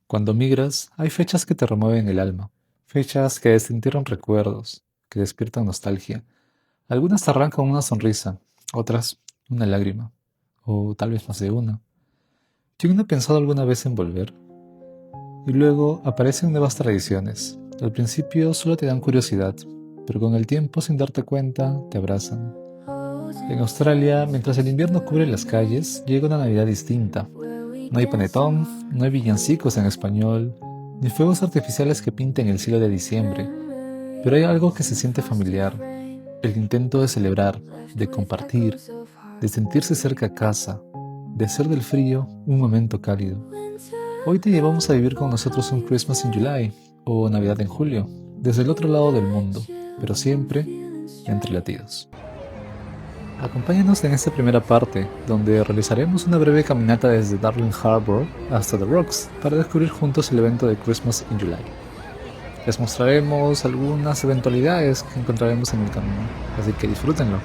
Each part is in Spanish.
Cuando migras, hay fechas que te remueven el alma, fechas que desentierran recuerdos, que despiertan nostalgia. Algunas te arrancan una sonrisa, otras una lágrima, o tal vez más de una. ¿Quién no ha pensado alguna vez en volver? Y luego aparecen nuevas tradiciones. Al principio solo te dan curiosidad, pero con el tiempo, sin darte cuenta, te abrazan. En Australia, mientras el invierno cubre las calles, llega una Navidad distinta. No hay panetón, no hay villancicos en español, ni fuegos artificiales que pinten el cielo de diciembre, pero hay algo que se siente familiar, el intento de celebrar, de compartir, de sentirse cerca a casa, de hacer del frío un momento cálido. Hoy te llevamos a vivir con nosotros un Christmas in July o Navidad en julio, desde el otro lado del mundo, pero siempre entre latidos. Acompáñanos en esta primera parte, donde realizaremos una breve caminata desde Darling Harbour hasta The Rocks para descubrir juntos el evento de Christmas in July. Les mostraremos algunas eventualidades que encontraremos en el camino, así que disfrútenlo.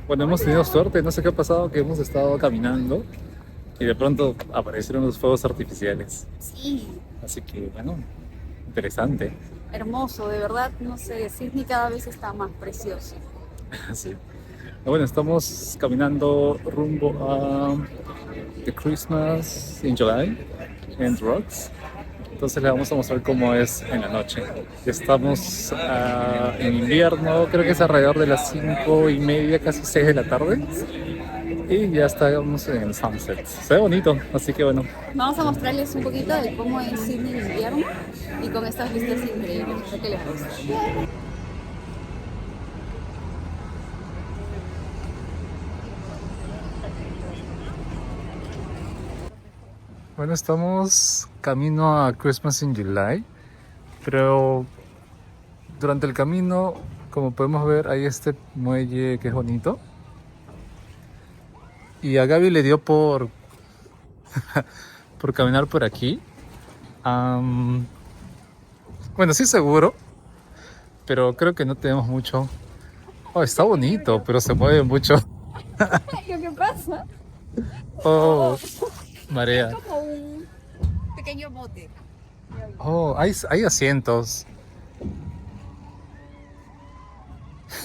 Bueno, hemos tenido suerte, no sé qué ha pasado, que hemos estado caminando y de pronto aparecieron los fuegos artificiales. Sí, Así que, bueno, interesante. hermoso, de verdad, no sé, Sydney cada vez está más precioso. Sí. Bueno, estamos caminando rumbo a The Christmas in July en The Rocks. Entonces le vamos a mostrar cómo es en la noche. Estamos en invierno, creo que es alrededor de las 5:30, casi 6 de la tarde. Y ya estamos en el sunset. Se ve bonito, así que bueno. Vamos a mostrarles un poquito de cómo es Sydney en invierno y con estas vistas increíbles. Creo que les gusta. Bueno, estamos camino a Christmas in July, pero durante el camino, como podemos ver, hay este muelle que es bonito. Y a Gaby le dio por caminar por aquí. Am, bueno, sí seguro, pero creo que no tenemos mucho. Oh, está bonito, pero se mueve mucho. Lo que pasa Oh, marea. es como un pequeño bote. Oh, hay asientos.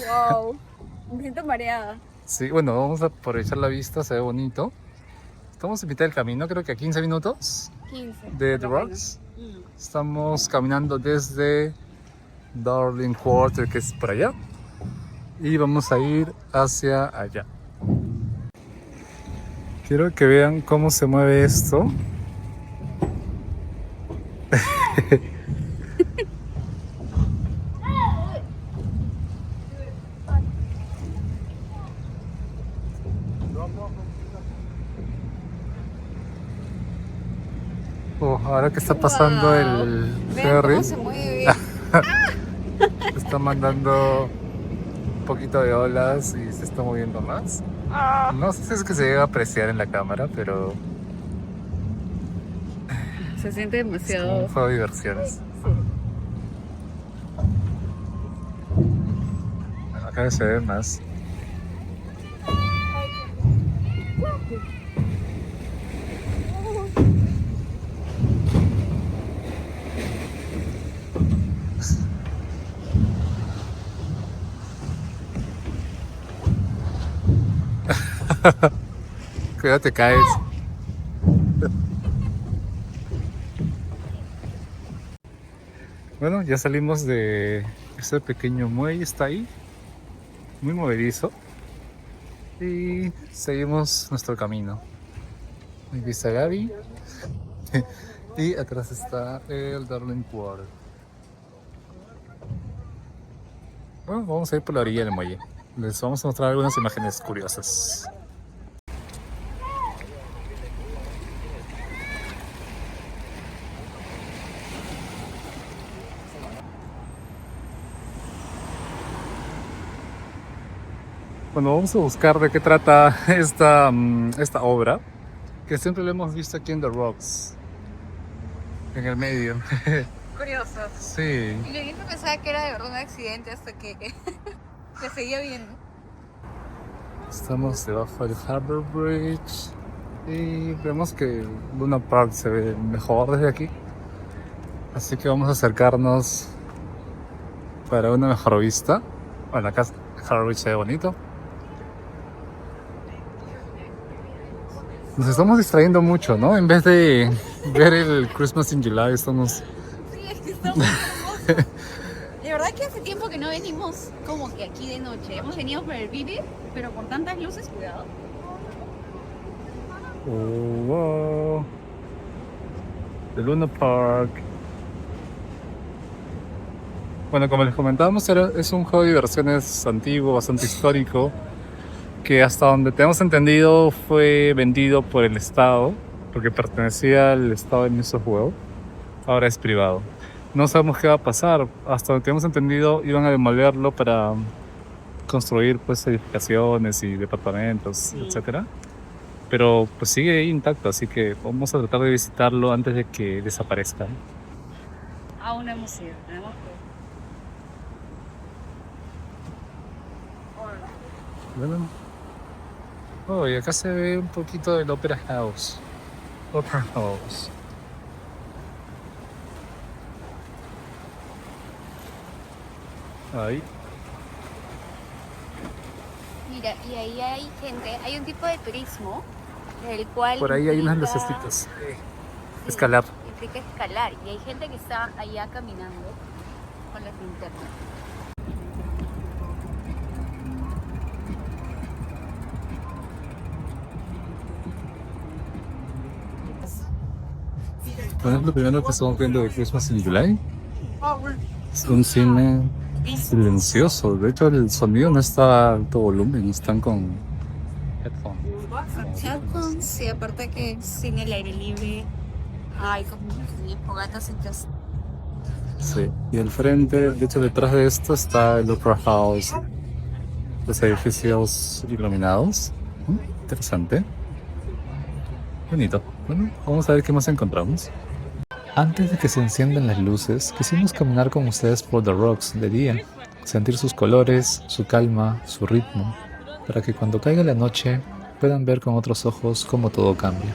Wow, me siento mareada. Sí, bueno, vamos a aprovechar la vista, se ve bonito. Estamos en mitad del camino, creo que a 15 minutos 15. de por The lo menos. Rocks. Estamos caminando desde Darling Quarter, que es por allá, y vamos a ir hacia allá. Quiero que vean cómo se mueve esto. Ahora que está pasando Wow. el Vean ferry, cómo se mueve. está mandando un poquito de olas y se está moviendo más. No sé si es que se llega a apreciar en la cámara, pero Se siente es como demasiado. un juego de diversiones. Bueno, acá se ve más. Cuidado, te caes. Bueno, ya salimos de ese pequeño muelle, está ahí, muy movedizo. Y seguimos nuestro camino. Aquí está Gaby. Y atrás está el Darling Quarter. Bueno, vamos a ir por la orilla del muelle. Les vamos a mostrar algunas imágenes curiosas. Bueno, vamos a buscar de qué trata esta obra, que siempre lo hemos visto aquí en The Rocks, en el medio. Curioso. Sí, Y yo pensaba que era de verdad un accidente hasta que se seguía viendo. estamos debajo del Harbour Bridge y vemos que Luna Park se ve mejor desde aquí. Así que vamos a acercarnos para una mejor vista. Bueno, acá Harbour Bridge se ve bonito. Nos estamos distrayendo mucho, ¿no? En vez de ver el Christmas in July, estamos... Sí, es que está muy hermoso. De verdad que hace tiempo que no venimos como que aquí de noche. Hemos venido por el Vivid, pero con tantas luces, cuidado. Oh, wow. The Luna Park. Bueno, como les comentábamos, es un juego de diversiones antiguo, bastante histórico, que hasta donde tenemos entendido fue vendido por el Estado, porque pertenecía al Estado de New South Wales. Ahora es privado. No sabemos qué va a pasar. Hasta donde tenemos entendido, iban a demolerlo para construir pues edificaciones y departamentos, Sí. etcétera. Pero pues sigue ahí intacto, así que vamos a tratar de visitarlo antes de que desaparezca. Aún no hemos ido, tenemos que... Bueno. Oh, y acá se ve un poquito del Opera House. Opera House. Ahí. Mira, y ahí hay gente, hay un tipo de turismo el cual Por ahí hay unas implica- lucecitas. sí, Escalar. implica escalar y hay gente que está allá caminando con las linternas. Bueno, es lo primero que estamos viendo de Christmas in July. Es un cine silencioso. De hecho, el sonido no está a alto volumen. Están con headphones. Headphones, y aparte que sin el aire libre hay como unas fogatas en casa. Sí. Y al frente, de hecho, detrás de esto está el Opera House. Los edificios iluminados. Interesante. Bonito. Bueno, vamos a ver qué más encontramos. Antes de que se enciendan las luces, quisimos caminar con ustedes por The Rocks de día, sentir sus colores, su calma, su ritmo, para que cuando caiga la noche puedan ver con otros ojos cómo todo cambia.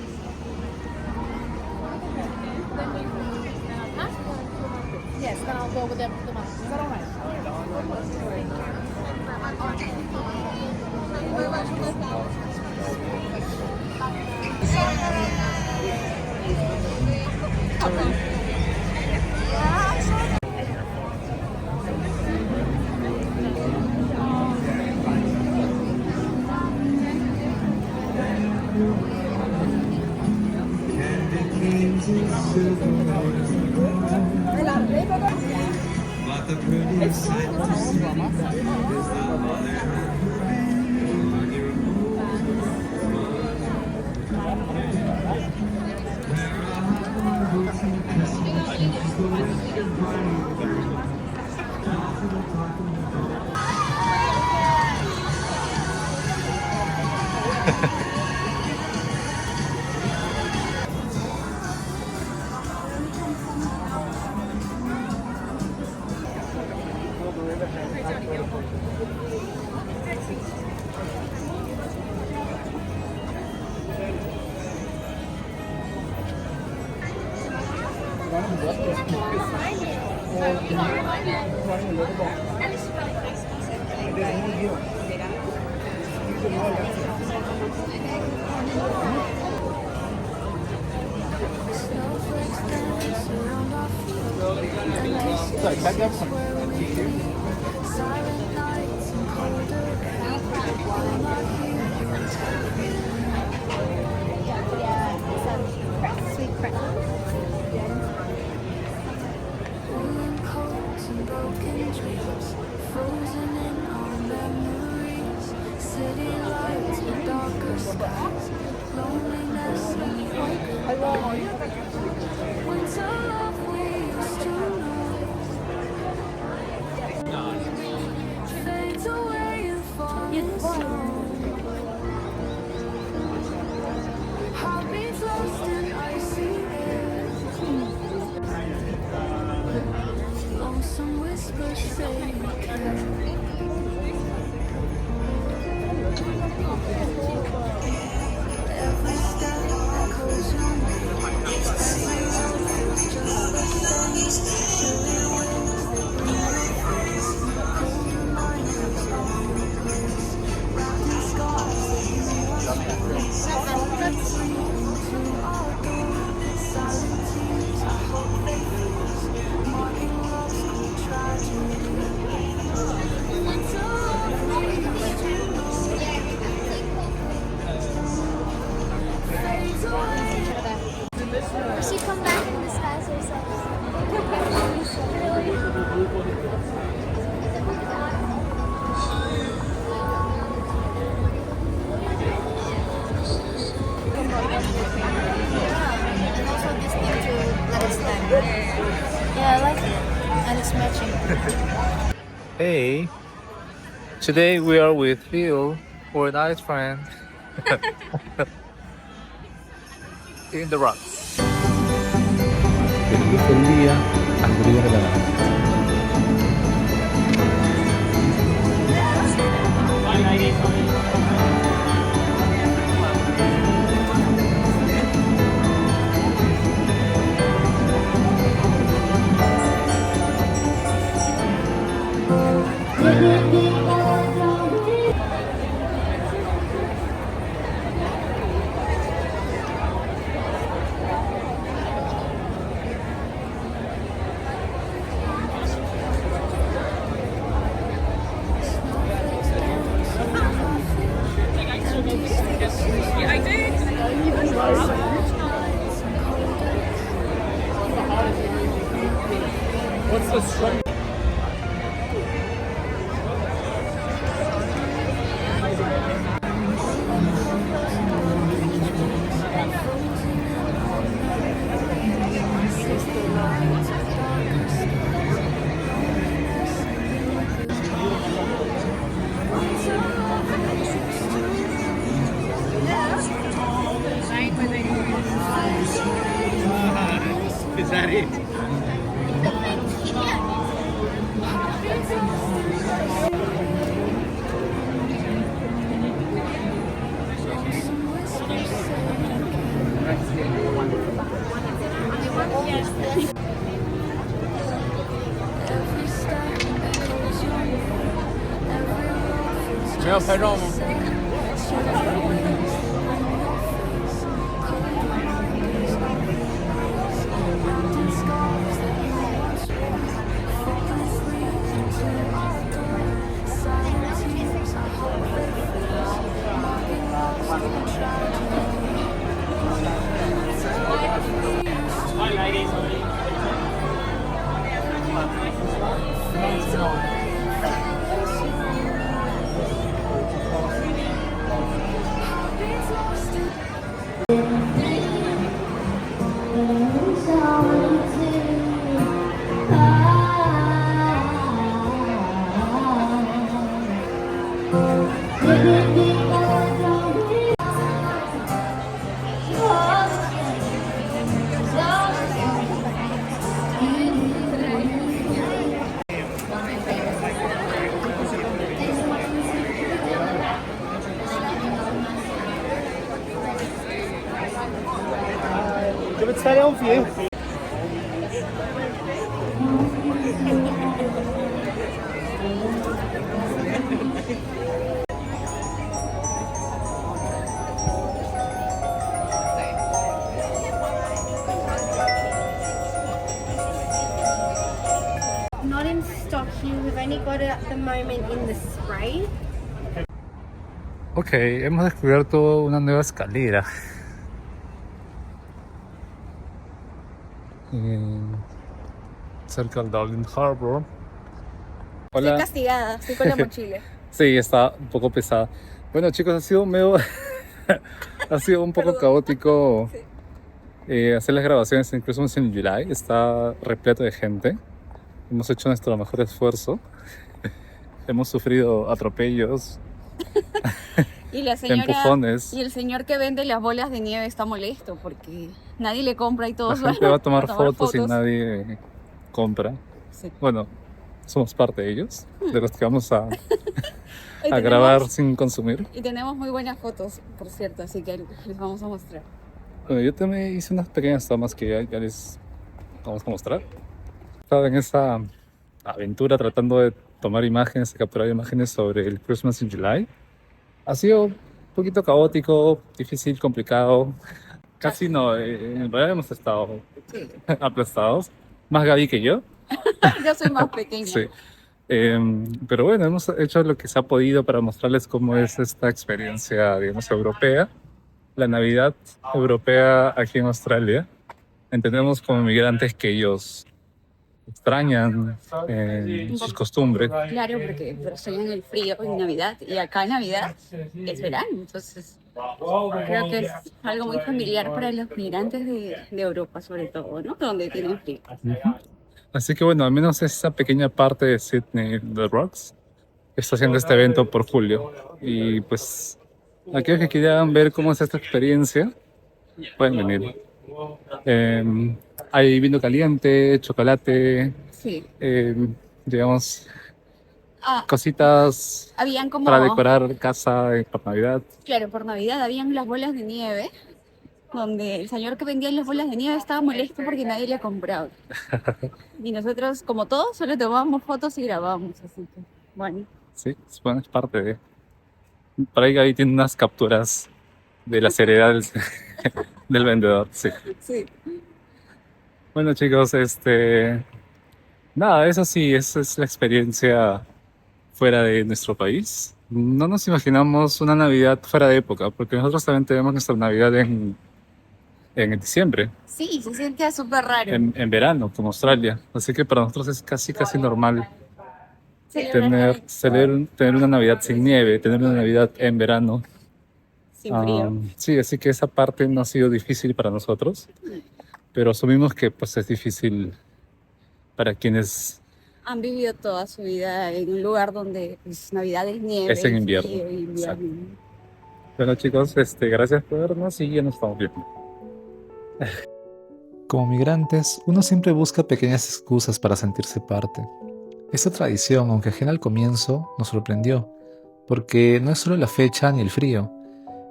Sweet pretzel. Some whispers say we can. Every step echoes your name. Every road feels just the same. Chilling winds that bring your face. Cold reminders of your place. Wrapped in scars that you once faced. Breathing to our door. Silent tears, I hope they freeze. Marking love's cold tragedy. Winter love we used to know. Fades away. She come back and disguise herself. And also this thing to let it stand. Yeah, I like it. And it's matching. Hey, today we are with Phil, our nice friend, in the rocks. El luz del día al brillar de la noche. Is that it? Mira, 拍照吗？ Thank you. Je vais te faire en fier. Not in stock here. We've only got it at the moment in the spray. Ok, hemos descubierto una nueva escalera. Cerca del Dublin Harbor. Estoy Hola. castigada, estoy con la mochila. Sí, está un poco pesada. Bueno, chicos, ha sido medio... ha sido un poco caótico hacer las grabaciones en Christmas in July. Está repleto de gente. Hemos hecho nuestro mejor esfuerzo. Hemos sufrido atropellos, Y la señora empujones. y el señor que vende las bolas de nieve está molesto porque nadie le compra y La todos gente van va a tomar a fotos y nadie compra. Sí. Bueno, somos parte de ellos, de los que vamos a Y grabar sin consumir. Y tenemos muy buenas fotos, por cierto, así que les vamos a mostrar. Bueno, yo también hice unas pequeñas tomas que ya les vamos a mostrar. Estaba en esa aventura tratando de tomar imágenes, de capturar imágenes sobre el Christmas in July. Ha sido un poquito caótico, difícil, complicado. Casi no, en realidad hemos estado Sí. aplastados. Más Gaby que yo. Yo soy más pequeña. Sí. Pero bueno, hemos hecho lo que se ha podido para mostrarles cómo es esta experiencia, digamos, europea. La Navidad europea aquí en Australia. Entendemos como migrantes que ellos extrañan sus costumbres. Claro, porque extrañan el frío en Navidad y acá en Navidad es verano, entonces creo que es algo muy familiar para los migrantes de Europa, sobre todo, ¿no? Donde tienen frío. Así que bueno, al menos esa pequeña parte de Sydney, The Rocks, está haciendo este evento por julio. Y pues, aquellos que quieran ver cómo es esta experiencia, pueden venir. Hay vino caliente, chocolate, Sí. digamos, Ah, cositas habían como, para decorar casa por Navidad. claro, por Navidad habían las bolas de nieve, donde el señor que vendía las bolas de nieve estaba molesto porque nadie le compraba. Y nosotros, como todos, solo tomábamos fotos y grabábamos, así que, bueno. Sí, bueno, es parte de... Por ahí Gaby tiene unas capturas de la seriedad del vendedor, sí. Sí. Bueno, chicos, nada, eso sí, esa es la experiencia fuera de nuestro país. No nos imaginamos una Navidad fuera de época, porque nosotros también tenemos nuestra Navidad en diciembre, Sí, se siente súper raro. en verano, como Australia. Así que para nosotros es casi normal Celebrar tener una Navidad sin nieve, tener una Navidad en verano. sin frío. Sí, así que esa parte no ha sido difícil para nosotros, pero asumimos que pues es difícil para quienes Han vivido toda su vida en un lugar donde pues, Navidad es nieve. Es en invierno. frío, invierno. Bueno, chicos, gracias por vernos y ya nos estamos viendo. Como migrantes, uno siempre busca pequeñas excusas para sentirse parte. Esta tradición, aunque ajena al comienzo, nos sorprendió, porque no es solo la fecha ni el frío,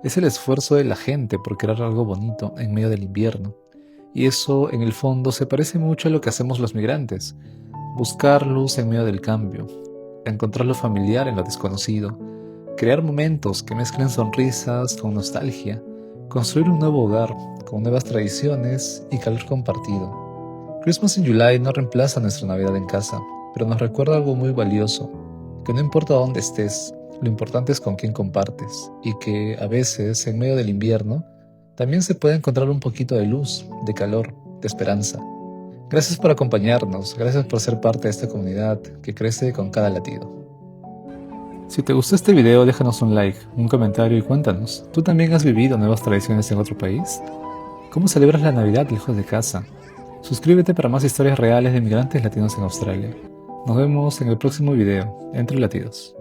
es el esfuerzo de la gente por crear algo bonito en medio del invierno. Y eso, en el fondo, se parece mucho a lo que hacemos los migrantes: buscar luz en medio del cambio, encontrar lo familiar en lo desconocido, crear momentos que mezclen sonrisas con nostalgia, construir un nuevo hogar con nuevas tradiciones y calor compartido. Christmas in July no reemplaza nuestra Navidad en casa, pero nos recuerda algo muy valioso, que no importa dónde estés, lo importante es con quién compartes, y que a veces, en medio del invierno, también se puede encontrar un poquito de luz, de calor, de esperanza. Gracias por acompañarnos, gracias por ser parte de esta comunidad que crece con cada latido. Si te gustó este video, déjanos un like, un comentario y cuéntanos, ¿tú también has vivido nuevas tradiciones en otro país? ¿Cómo celebras la Navidad lejos de casa? Suscríbete para más historias reales de migrantes latinos en Australia. Nos vemos en el próximo video, Entre Latidos.